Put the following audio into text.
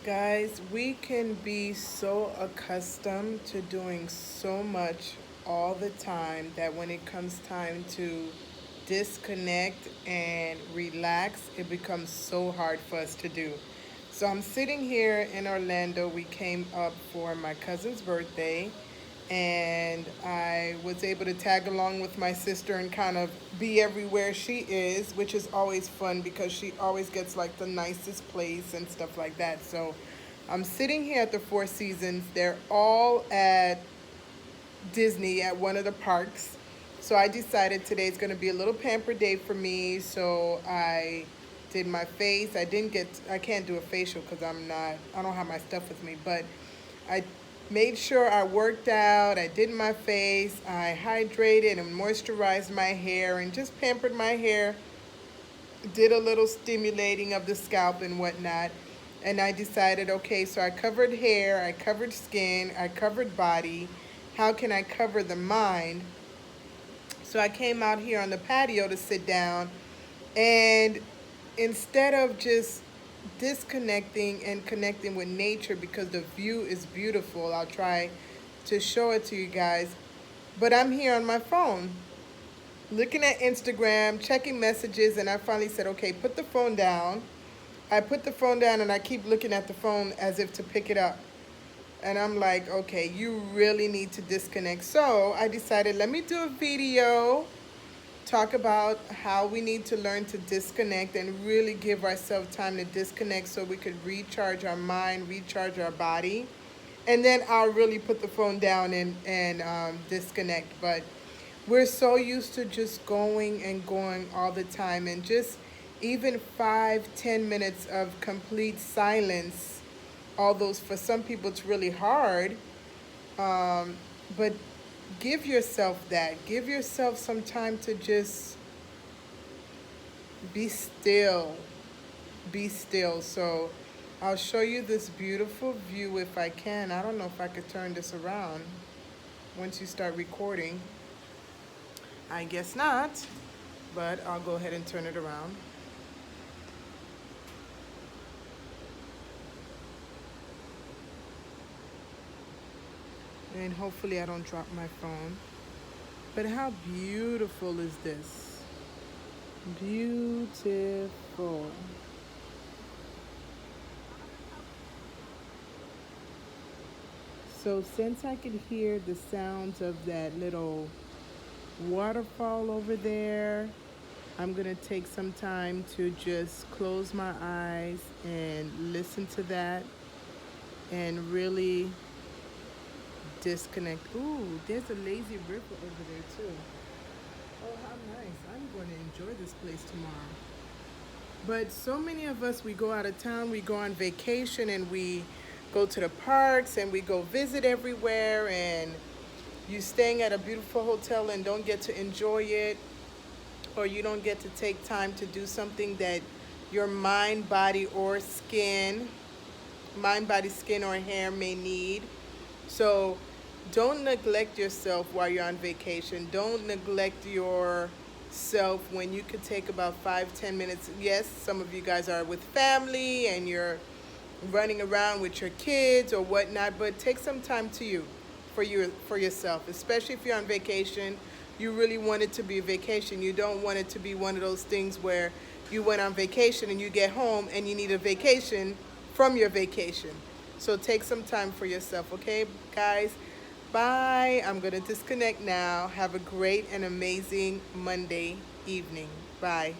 Guys, we can be so accustomed to doing so much all the time that when it comes time to disconnect and relax, it becomes so hard for us to do. So I'm sitting here in Orlando. We came up for my cousin's birthday, and I was able to tag along with my sister and kind of be everywhere she is, which is always fun because she always gets like the nicest place and stuff like that. So I'm sitting here at the Four Seasons. They're all at Disney at one of the parks. So I decided today's going to be a little pamper day for me. So I did my face. I can't do a facial because I don't have my stuff with me. But I made sure I worked out. I did my face. I hydrated and moisturized my hair and just pampered my hair. Did a little stimulating of the scalp and whatnot. And I decided, okay, so I covered hair, I covered skin, I covered body. How can I cover the mind? So I came out here on the patio to sit down, and instead of just disconnecting and connecting with nature because the view is beautiful, I'll try to show it to you guys. But I'm here on my phone looking at Instagram, checking messages, and I finally said, okay, put the phone down. I put the phone down and I keep looking at the phone as if to pick it up. And I'm like, okay, you really need to disconnect. So I decided, let me do a video, talk about how we need to learn to disconnect and really give ourselves time to disconnect so we could recharge our mind, recharge our body. And then I'll really put the phone down and disconnect. But we're so used to just going and going all the time, and just even 5, 10 minutes of complete silence, all those, for some people it's really hard, but give yourself that. Give yourself some time to just be still. Be still. So I'll show you this beautiful view if I can. I don't know if I could turn this around once you start recording. I guess not, but I'll go ahead and turn it around. And hopefully I don't drop my phone. But how beautiful is this? Beautiful. So since I could hear the sounds of that little waterfall over there, I'm gonna take some time to just close my eyes and listen to that and really disconnect. Ooh, there's a lazy river over there too. Oh, how nice. I'm going to enjoy this place tomorrow. But so many of us, we go out of town, we go on vacation, and we go to the parks and we go visit everywhere, and you staying at a beautiful hotel and don't get to enjoy it, or you don't get to take time to do something that your mind, body, skin, or hair may need. So don't neglect yourself while you're on vacation. Don't neglect yourself when you could take about 5, 10 minutes. Yes, some of you guys are with family and you're running around with your kids or whatnot, but take some time to for yourself, especially if you're on vacation. You really want it to be a vacation. You don't want it to be one of those things where you went on vacation and you get home and you need a vacation from your vacation. So take some time for yourself, okay, guys? Bye. I'm going to disconnect now. Have a great and amazing Monday evening. Bye.